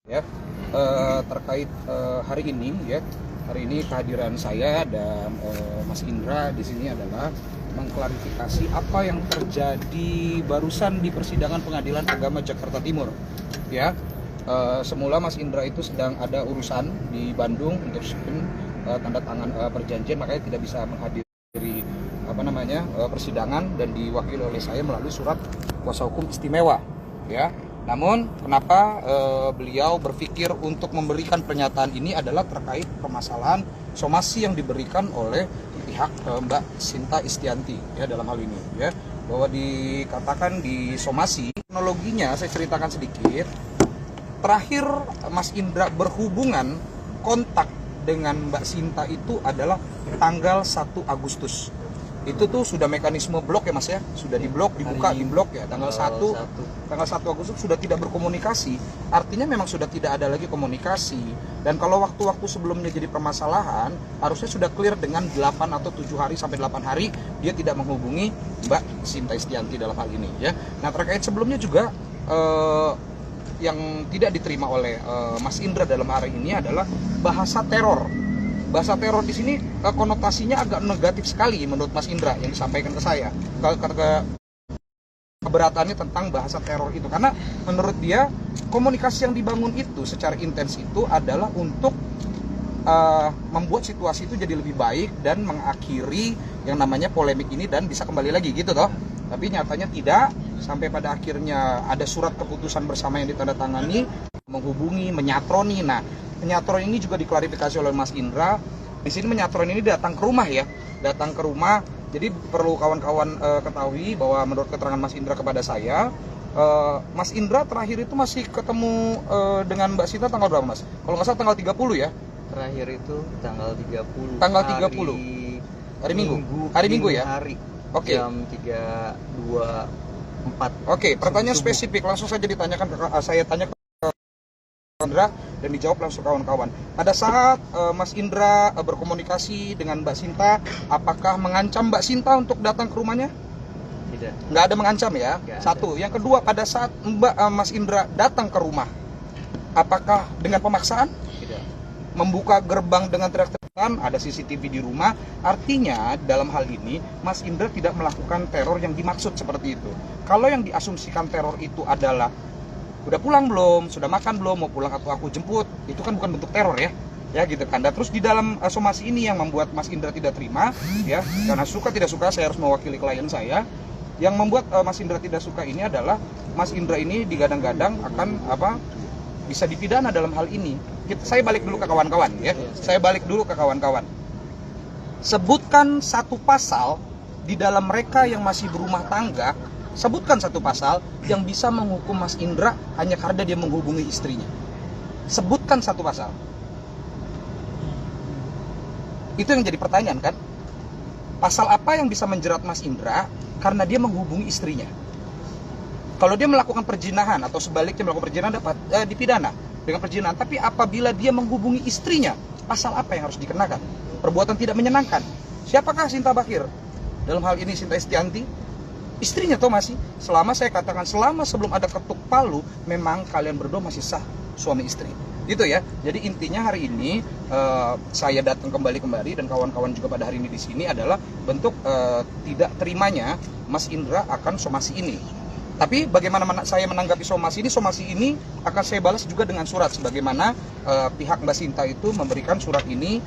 ya terkait hari ini ya. Hari ini kehadiran saya dan Mas Indra di sini adalah mengklarifikasi apa yang terjadi barusan di persidangan Pengadilan Agama Jakarta Timur. Ya, semula Mas Indra itu sedang ada urusan di Bandung untuk tanda tangan perjanjian, makanya tidak bisa menghadiri persidangan dan diwakili oleh saya melalui surat kuasa hukum istimewa. Ya. Namun kenapa beliau berpikir untuk memberikan pernyataan ini adalah terkait permasalahan somasi yang diberikan oleh pihak Mbak Sinta Istianti ya dalam hal ini ya, bahwa dikatakan di somasi teknologinya. Saya ceritakan sedikit. Terakhir Mas Indra berhubungan kontak dengan Mbak Sinta itu adalah tanggal 1 Agustus. Itu tuh sudah mekanisme blok ya Mas ya, sudah diblok, dibuka, diblok ya tanggal 1 Agustus sudah tidak berkomunikasi. Artinya memang sudah tidak ada lagi komunikasi. Dan kalau waktu-waktu sebelumnya jadi permasalahan, harusnya sudah clear dengan 8 atau 7 hari sampai 8 hari dia tidak menghubungi Mbak Sinta Istianti dalam hal ini ya. Nah, terkait sebelumnya juga yang tidak diterima oleh Mas Indra dalam hari ini adalah bahasa teror. Bahasa teror di sini konotasinya agak negatif sekali menurut Mas Indra yang disampaikan ke saya. Keberatannya tentang bahasa teror itu, karena menurut dia komunikasi yang dibangun itu secara intens itu adalah untuk membuat situasi itu jadi lebih baik dan mengakhiri yang namanya polemik ini dan bisa kembali lagi gitu toh. Tapi nyatanya tidak, sampai pada akhirnya ada surat keputusan bersama yang ditandatangani, menghubungi, menyatroni. Nah, penyatron ini juga diklarifikasi oleh Mas Indra. Di sini menyatron ini datang ke rumah ya, datang ke rumah. Jadi perlu kawan-kawan ketahui bahwa menurut keterangan Mas Indra kepada saya, Mas Indra terakhir itu masih ketemu dengan Mbak Sinta tanggal berapa Mas? Kalau nggak salah tanggal 30 ya? Terakhir itu tanggal 30. Tanggal 30. Hari Minggu. Hari Minggu ya? Hari. Oke. Jam 3.24. Oke, pertanyaan spesifik langsung saja ditanyakan saya tanya ke Indra dan dijawab langsung kawan-kawan. Pada saat Mas Indra berkomunikasi dengan Mbak Sinta, apakah mengancam Mbak Sinta untuk datang ke rumahnya? Tidak. Nggak ada mengancam ya? Nggak Satu. ada. Yang kedua, pada saat Mas Indra datang ke rumah, apakah dengan pemaksaan? Tidak. Membuka gerbang dengan teriak-teriakan? Ada CCTV di rumah. Artinya dalam hal ini Mas Indra tidak melakukan teror yang dimaksud seperti itu. Kalau yang diasumsikan teror itu adalah udah pulang belum, sudah makan belum, mau pulang atau aku jemput, itu kan bukan bentuk teror ya, ya gitu kan. Dan terus di dalam somasi ini yang membuat Mas Indra tidak terima, ya, karena suka tidak suka saya harus mewakili klien saya. Yang membuat Mas Indra tidak suka ini adalah Mas Indra ini digadang-gadang akan bisa dipidana dalam hal ini. Saya balik dulu ke kawan-kawan ya, saya balik dulu ke kawan-kawan. Sebutkan satu pasal di dalam mereka yang masih berumah tangga. Sebutkan satu pasal yang bisa menghukum Mas Indra hanya karena dia menghubungi istrinya. Sebutkan satu pasal. Itu yang jadi pertanyaan kan? Pasal apa yang bisa menjerat Mas Indra karena dia menghubungi istrinya? Kalau dia melakukan perzinahan atau sebaliknya melakukan perzinahan dapat dipidana dengan perzinahan. Tapi apabila dia menghubungi istrinya, pasal apa yang harus dikenakan? Perbuatan tidak menyenangkan. Siapakah Sinta Bakir? Dalam hal ini Sinta Istianti, istrinya toh masih. Selama saya katakan selama sebelum ada ketuk palu, memang kalian berdua masih sah suami istri. Gitu ya. Jadi intinya hari ini saya datang kembali dan kawan-kawan juga pada hari ini di sini adalah bentuk tidak terimanya Mas Indra akan somasi ini. Tapi bagaimana saya menanggapi somasi ini akan saya balas juga dengan surat, sebagaimana pihak Mbak Sinta itu memberikan surat ini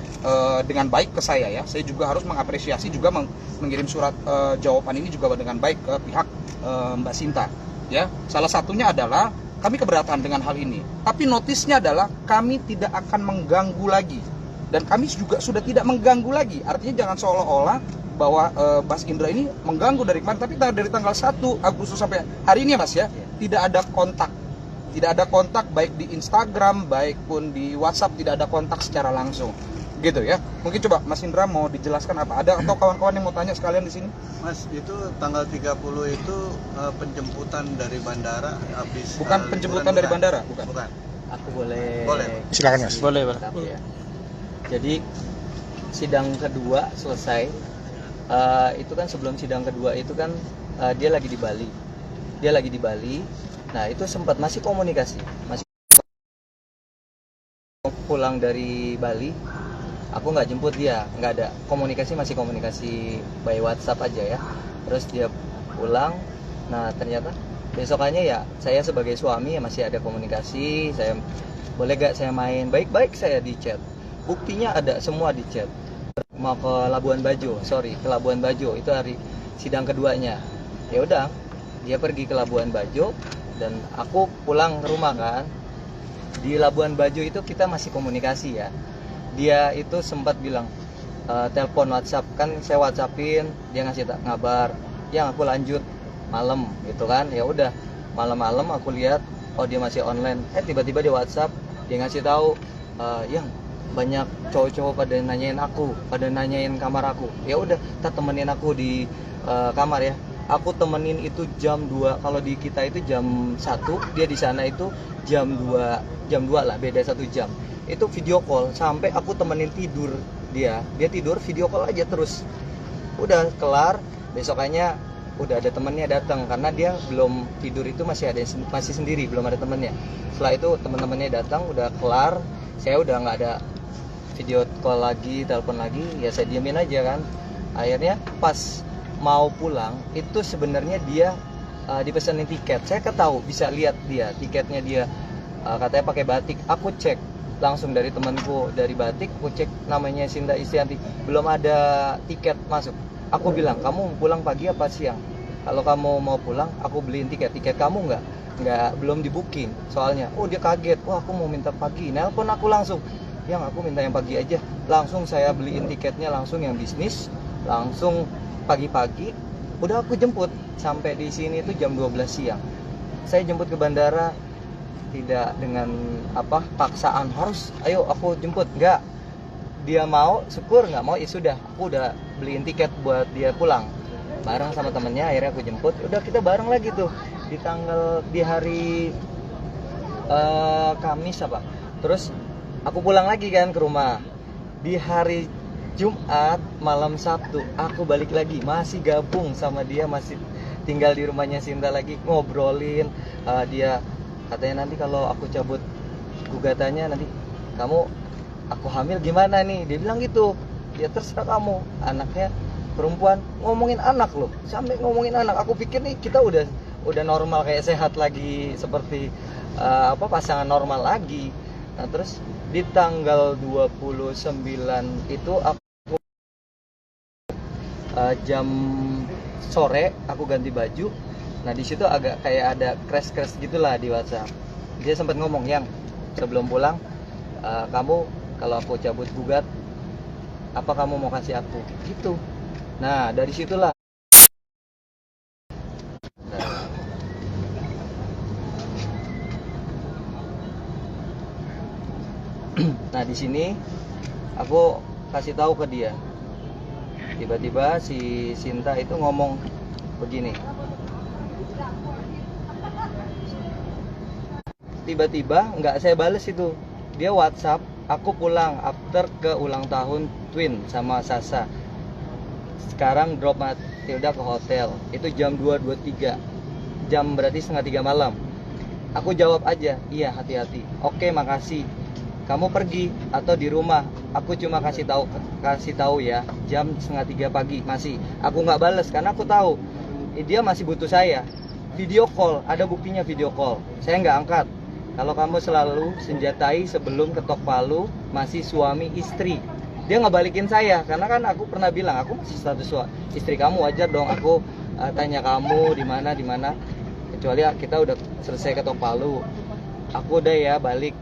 dengan baik ke saya ya. Saya juga harus mengapresiasi juga mengirim surat jawaban ini juga dengan baik ke pihak Mbak Sinta ya. Salah satunya adalah kami keberatan dengan hal ini, tapi notisnya adalah kami tidak akan mengganggu lagi, dan kami juga sudah tidak mengganggu lagi. Artinya jangan seolah-olah bahwa Mas Indra ini mengganggu dari kemarin, tapi dari tanggal 1 Agustus sampai hari ini Mas ya, tidak ada kontak. Tidak ada kontak baik di Instagram, baik pun di WhatsApp, tidak ada kontak secara langsung. Gitu ya. Mungkin coba Mas Indra mau dijelaskan apa? Ada atau kawan-kawan yang mau tanya sekalian di sini? Mas, itu tanggal 30 itu penjemputan dari bandara habis. Bukan penjemputan dari bandara, bukan. Bukan. Aku boleh. Silakan Mas. Boleh, ya. Jadi sidang kedua selesai. Itu kan sebelum sidang kedua itu kan dia lagi di Bali. Nah, itu sempat masih komunikasi, masih pulang dari Bali, aku nggak jemput dia, nggak ada komunikasi, masih komunikasi by WhatsApp aja ya. Terus dia pulang, nah ternyata besokannya ya saya sebagai suami ya masih ada komunikasi, saya boleh gak saya main, baik-baik saya di chat, buktinya ada semua di chat. Mau ke Labuan Bajo, ke Labuan Bajo itu hari sidang keduanya. Ya udah, dia pergi ke Labuan Bajo dan aku pulang ke rumah kan. Di Labuan Bajo itu kita masih komunikasi ya. Dia itu sempat bilang telepon WhatsApp, kan saya WhatsAppin, dia ngasih ngabar, yang aku lanjut malam gitu kan. Ya udah, malam-malam aku lihat oh dia masih online. Tiba-tiba di WhatsApp dia ngasih tahu yang banyak cowok-cowok pada nanyain aku, pada nanyain kamar aku. Ya udah, tak temenin aku di kamar ya. Aku temenin itu jam 2. Kalau di kita itu jam 1, dia di sana itu jam 2 lah, beda 1 jam. Itu video call sampai aku temenin tidur dia tidur video call aja terus. Udah kelar, besokannya udah ada temennya datang karena dia belum tidur, itu masih sendiri, belum ada temennya. Setelah itu teman-temannya datang, udah kelar, saya udah nggak ada video call lagi, telepon lagi, ya saya diamin aja kan. Akhirnya pas mau pulang itu sebenarnya dia dipesanin tiket. Saya ketahu, bisa lihat dia tiketnya, dia katanya pakai Batik. Aku cek langsung dari temanku dari Batik, aku cek namanya Sinta Istianti, belum ada tiket masuk. Aku bilang, kamu pulang pagi apa siang? Kalau kamu mau pulang, aku beliin tiket kamu nggak belum di booking soalnya. Oh dia kaget, wah aku mau minta pagi, nelpon aku langsung, yang aku minta yang pagi aja. Langsung saya beliin tiketnya, langsung yang bisnis, langsung pagi-pagi udah aku jemput. Sampai di sini itu jam 12 siang. Saya jemput ke bandara, tidak dengan paksaan harus ayo aku jemput, enggak. Dia mau, syukur, nggak mau ya sudah, aku udah beliin tiket buat dia pulang bareng sama temennya. Akhirnya aku jemput, udah kita bareng lagi tuh di hari Kamis terus aku pulang lagi kan ke rumah. Di hari Jumat malam Sabtu aku balik lagi, masih gabung sama dia, masih tinggal di rumahnya Sinta lagi, ngobrolin. Dia katanya nanti kalau aku cabut gugatannya, nanti aku hamil gimana nih, dia bilang gitu. Ya terserah kamu, anaknya perempuan, ngomongin anak loh, sampai ngomongin anak. Aku pikir nih kita udah normal, kayak sehat lagi, seperti pasangan normal lagi. Nah terus di tanggal 29 itu aku jam sore aku ganti baju. Nah di situ agak kayak ada crash gitulah di WhatsApp. Dia sempat ngomong, yang sebelum pulang kamu kalau aku cabut gugat, apa kamu mau kasih aku gitu. Nah dari situlah nah di sini aku kasih tahu ke dia. Tiba-tiba si Sinta itu ngomong begini, tiba-tiba nggak saya bales itu, dia WhatsApp aku pulang after ke ulang tahun Twin sama Sasa, sekarang drop Matilda ke hotel. Itu jam 2.23, jam berarti 2:30 malam. Aku jawab aja, iya hati-hati, oke makasih. Kamu pergi atau di rumah? Aku cuma kasih tahu ya, jam 2:30 pagi masih. Aku nggak bales karena aku tahu dia masih butuh saya. Video call, ada buktinya video call, saya nggak angkat. Kalau kamu selalu senjatai sebelum ketok palu, masih suami istri. Dia nggak balikin saya karena kan aku pernah bilang aku masih status istri kamu, wajar dong aku tanya kamu di mana, kecuali kita udah selesai ketok palu. Aku udah ya balik.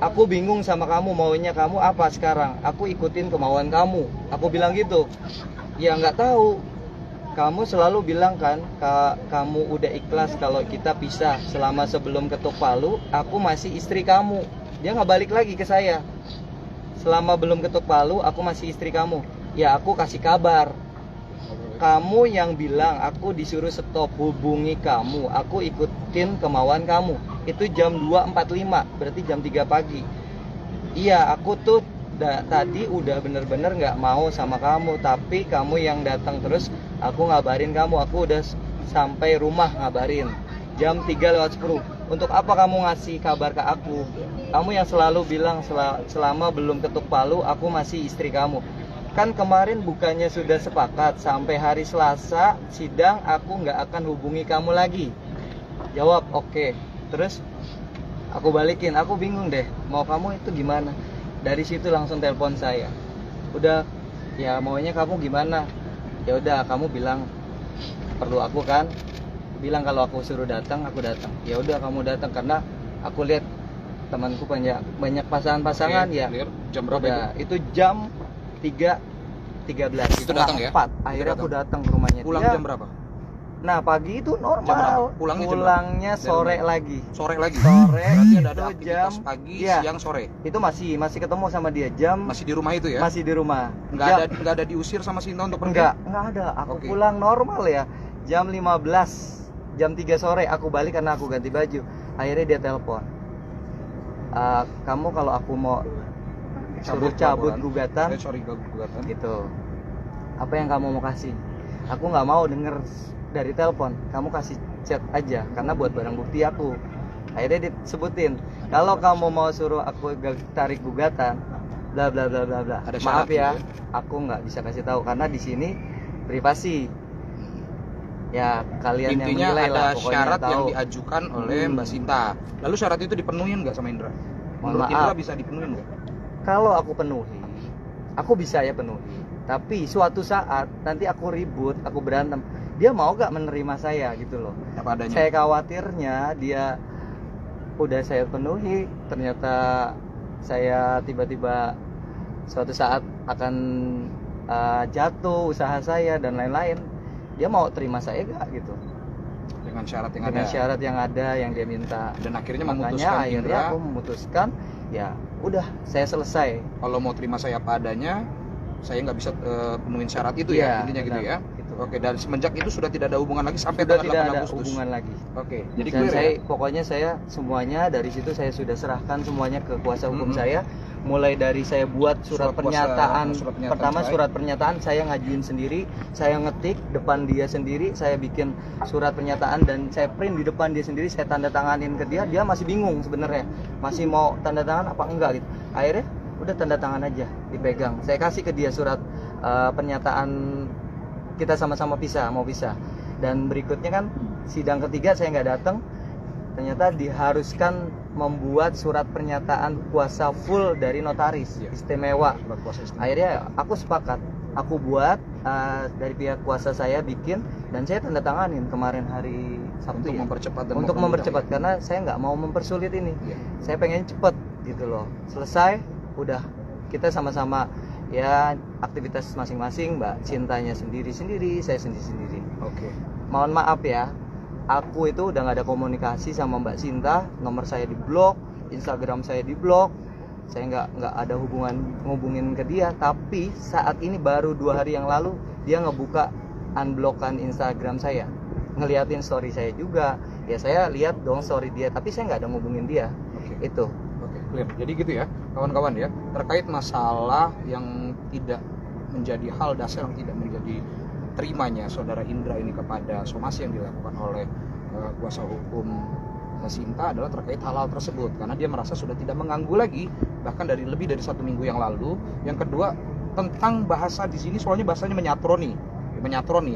Aku bingung sama kamu, maunya kamu apa sekarang? Aku ikutin kemauan kamu. Aku bilang gitu. Ya nggak tahu. Kamu selalu bilang kan, kamu udah ikhlas kalau kita pisah. Selama sebelum ketuk palu, aku masih istri kamu. Dia nggak balik lagi ke saya. Selama belum ketuk palu, aku masih istri kamu. Ya aku kasih kabar. Kamu yang bilang aku disuruh stop hubungi kamu. Aku ikutin kemauan kamu. Itu jam 2.45, berarti jam 3 pagi. Iya, aku tuh tadi udah bener-bener gak mau sama kamu, tapi kamu yang datang terus. Aku ngabarin kamu, aku udah sampai rumah ngabarin jam 3:10. Untuk apa kamu ngasih kabar ke aku? Kamu yang selalu bilang selama belum ketuk palu aku masih istri kamu. Kan kemarin bukannya sudah sepakat sampai hari Selasa sidang aku nggak akan hubungi kamu lagi. Jawab oke. Terus aku balikin, aku bingung deh mau kamu itu gimana. Dari situ langsung telepon saya. Udah, ya maunya kamu gimana? Ya udah, kamu bilang perlu aku kan? Bilang kalau aku suruh datang, aku datang. Ya udah, kamu datang karena aku lihat temanku banyak pasangan-pasangan. Oke, ya. clear. Jam berapa Udah, itu jam 3.13. Itu datang ya? 4. Akhirnya aku datang ke rumahnya Pulang dia. jam berapa? Nah, pagi itu Jam berapa? normal. Pulangnya jam Sore berapa? lagi. Sore lagi. Sore Berarti ada itu aktivitas jam- pagi, iya. siang, sore. Itu masih ketemu sama dia jam Masih di rumah itu ya? masih di rumah. Nggak ada diusir sama Sinta untuk pergi? Enggak ada. Aku Oke. pulang normal ya. Jam 15, jam 3 sore aku balik karena aku ganti baju. Akhirnya dia telepon. Kamu kalau aku mau suruh cabut gugatan gugatan. gitu. Apa yang kamu mau kasih? Aku nggak mau denger dari telepon. Kamu kasih chat aja karena buat barang bukti aku. Akhirnya disebutin, kalau kamu mau suruh aku tarik gugatan, bla bla bla bla bla. Ada Maaf syarat ya, gitu aku nggak bisa kasih tahu karena di sini privasi. Ya kalian yang Intinya menilai ada lah, pokoknya syarat yang tahu. diajukan oleh Hmm. Mbak Sinta. Lalu syarat itu dipenuhin nggak sama Indra? Mohon Menurut maaf. Indra bisa dipenuhin nggak? Kalau aku penuhi, aku bisa ya penuhi. Tapi suatu saat nanti aku ribut, aku berantem, dia mau gak menerima saya gitu loh. Apa adanya? Saya khawatirnya dia udah saya penuhi, ternyata saya tiba-tiba suatu saat akan jatuh usaha saya dan lain-lain. Dia mau terima saya gak gitu? Dengan syarat yang Dengan ada. syarat yang ada yang dia minta. Dan akhirnya Makanya memutuskan akhirnya Indra, aku memutuskan, ya udah saya selesai. kalau mau terima saya apa adanya, saya nggak bisa penuhin syarat itu Iya, ya, intinya gitu benar. ya. Gitu. Oke, dan semenjak itu sudah tidak ada hubungan lagi sampai Sudah tanggal tidak 8 ada Agustus. hubungan lagi. Oke, jadi Dan clear saya ya. pokoknya saya semuanya dari situ saya sudah serahkan semuanya ke kuasa hukum Mm-mm. saya. Mulai dari saya buat surat pernyataan. surat pernyataan Pertama cerai. surat pernyataan saya ngajuin sendiri, saya ngetik depan dia sendiri, saya bikin surat pernyataan dan saya print di depan dia sendiri, saya tanda tanganin ke dia. Dia masih bingung sebenarnya, masih mau tanda tangan apa enggak gitu. Akhirnya udah tanda tangan aja, dipegang. Saya kasih ke dia surat pernyataan kita sama-sama mau pisah. Dan berikutnya kan sidang ketiga saya nggak datang, ternyata diharuskan membuat surat pernyataan kuasa full dari notaris Iya. istimewa. Surat kuasa istimewa. Akhirnya aku sepakat, aku buat dari pihak kuasa saya bikin dan saya tanda tanganin kemarin hari Sabtu Untuk ya. mempercepat dan Untuk mempermudah, mempercepat ya. karena saya nggak mau mempersulit ini. Iya. Saya pengen cepet gitu loh, selesai udah kita sama-sama ya aktivitas masing-masing. Mbak Cintanya sendiri-sendiri, saya sendiri-sendiri. Oke. Mohon maaf ya, aku itu udah nggak ada komunikasi sama Mbak Cinta, nomor saya diblok, Instagram saya diblok, saya nggak ada ngubungin ke dia. Tapi saat ini baru 2 hari yang lalu dia ngebuka unblockan Instagram saya, ngeliatin story saya juga. Ya saya lihat dong story dia, tapi saya nggak ada ngubungin dia. Oke. Itu. Oke, clear. Jadi gitu ya, kawan-kawan ya, terkait masalah yang tidak menjadi hal dasar, yang tidak menjadi terimanya saudara Indra ini kepada somasi yang dilakukan oleh kuasa hukum Sinta adalah terkait hal-hal tersebut, karena dia merasa sudah tidak mengganggu lagi, bahkan dari lebih dari 1 minggu yang lalu. Yang kedua, tentang bahasa di sini soalnya bahasanya menyatroni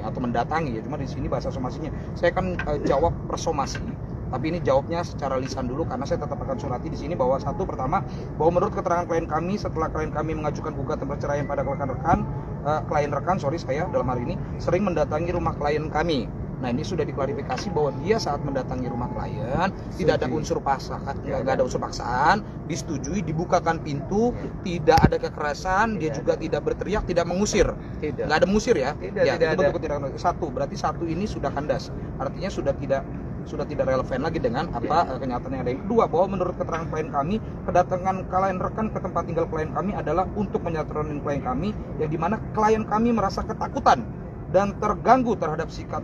atau mendatangi ya, cuma di sini bahasa somasinya saya akan jawab persomasi. Tapi ini jawabnya secara lisan dulu karena saya tetap akan surati di sini bahwa pertama bahwa menurut keterangan klien kami setelah klien kami mengajukan gugatan perceraian pada klien rekan saya dalam hari ini sering mendatangi rumah klien kami. Nah, ini sudah diklarifikasi bahwa dia saat mendatangi rumah klien tidak ada unsur paksaan, nggak ada unsur paksaan, disetujui, dibukakan pintu, tidak ada kekerasan, dia juga tidak berteriak, tidak mengusir. Tidak. Nggak ada mengusir ya? Tidak, Ya, tidak itu ada. bentuk ketidaklanjutan. Berarti satu ini sudah kandas. Artinya sudah tidak relevan lagi dengan apa kenyataan yang ada. Yang kedua, bahwa menurut keterangan klien kami, kedatangan klien rekan ke tempat tinggal klien kami adalah untuk menyatronin klien kami, yang dimana klien kami merasa ketakutan dan terganggu terhadap sikap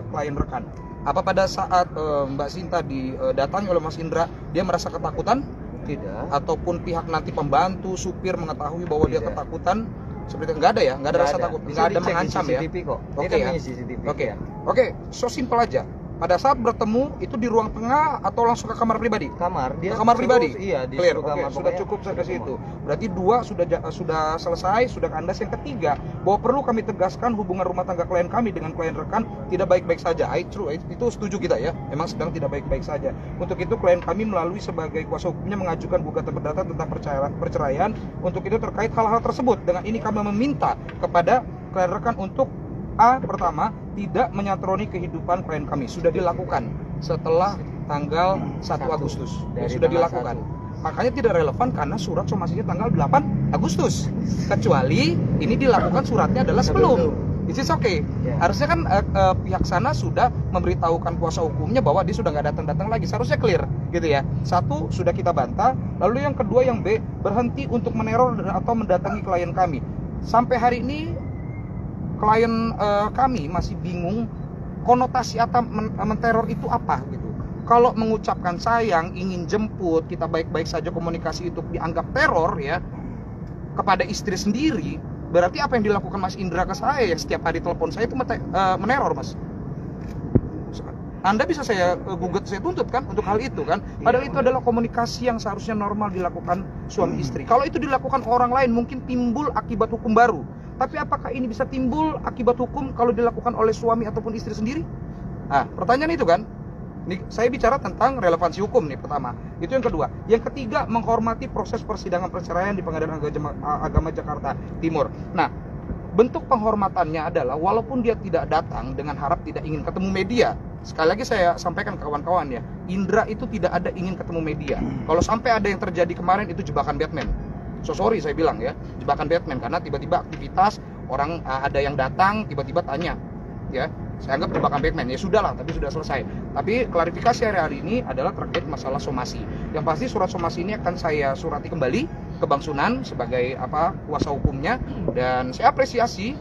klien rekan. Apa pada saat Mbak Sinta didatangi oleh Mas Indra, dia merasa ketakutan? Tidak. Ataupun pihak nanti pembantu, supir mengetahui bahwa dia Tidak. ketakutan? Seperti itu, nggak ada ya? Nggak ada rasa takut? Bisa Nggak ada dicek di mengancam ya? CCTV kok. Dia Oke kan ya. punya CCTV. Oke, ya. oke, so simple aja. Pada saat bertemu itu di ruang tengah atau langsung ke kamar pribadi? Kamar dia Ke kamar pribadi? iya di Clear, suruh oke, kamar, sudah pokoknya cukup sampai sudah situ. semua. Berarti 2 sudah selesai, sudah kandas. Yang ketiga, bahwa perlu kami tegaskan hubungan rumah tangga klien kami dengan klien rekan tidak baik-baik saja. True, itu setuju kita ya. Memang sedang tidak baik-baik saja. Untuk itu klien kami melalui sebagai kuasa hukumnya mengajukan gugatan perdata tentang perceraian. Untuk itu terkait hal-hal tersebut, dengan ini kami meminta kepada klien rekan untuk pertama, tidak menyatroni kehidupan klien kami. Sudah dilakukan setelah tanggal 1 Agustus. Ya, sudah tanggal dilakukan. Makanya tidak relevan karena surat somasinya tanggal 8 Agustus. Kecuali ini dilakukan suratnya adalah sebelum. It's okay. Ya. Harusnya kan pihak sana sudah memberitahukan kuasa hukumnya bahwa dia sudah nggak datang lagi. Seharusnya clear gitu ya. 1 sudah kita bantah. Lalu yang kedua, yang B, berhenti untuk meneror atau mendatangi klien kami. Sampai hari ini klien kami masih bingung konotasi atau menteror itu apa gitu. Kalau mengucapkan sayang, ingin jemput, kita baik-baik saja, komunikasi itu dianggap teror ya kepada istri sendiri, berarti apa yang dilakukan Mas Indra ke saya yang setiap hari telepon saya itu meneror, Mas. Anda bisa saya gugat, saya tuntut kan untuk hal itu kan. Padahal itu adalah komunikasi yang seharusnya normal dilakukan suami istri. Kalau itu dilakukan orang lain mungkin timbul akibat hukum baru. Tapi apakah ini bisa timbul akibat hukum kalau dilakukan oleh suami ataupun istri sendiri? Nah, pertanyaan itu kan. Ini saya bicara tentang relevansi hukum nih pertama. Itu yang kedua. Yang ketiga, menghormati proses persidangan perceraian di Pengadilan Agama Jakarta Timur. Nah, bentuk penghormatannya adalah walaupun dia tidak datang dengan harap tidak ingin ketemu media. Sekali lagi saya sampaikan ke kawan-kawan ya, Indra itu tidak ada ingin ketemu media. Kalau sampai ada yang terjadi kemarin itu jebakan Batman. So sorry saya bilang ya, jebakan Batman karena tiba-tiba aktivitas orang ada yang datang tiba-tiba tanya, ya saya anggap jebakan Batman. Ya sudahlah, tapi sudah selesai. Tapi klarifikasi hari ini adalah terkait masalah somasi. Yang pasti surat somasi ini akan saya surati kembali ke Bang Sunan sebagai kuasa hukumnya, dan saya apresiasi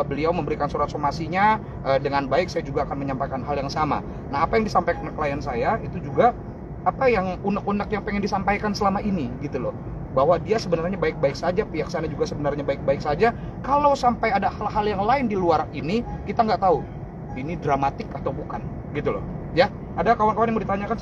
beliau memberikan surat somasinya dengan baik. Saya juga akan menyampaikan hal yang sama. Nah, apa yang disampaikan klien saya itu juga apa yang unek-unek yang pengen disampaikan selama ini gitu loh, bahwa dia sebenarnya baik-baik saja, pihak sana juga sebenarnya baik-baik saja. Kalau sampai ada hal-hal yang lain di luar ini, kita nggak tahu ini dramatik atau bukan gitu loh ya. Ada kawan-kawan yang mau ditanyakan?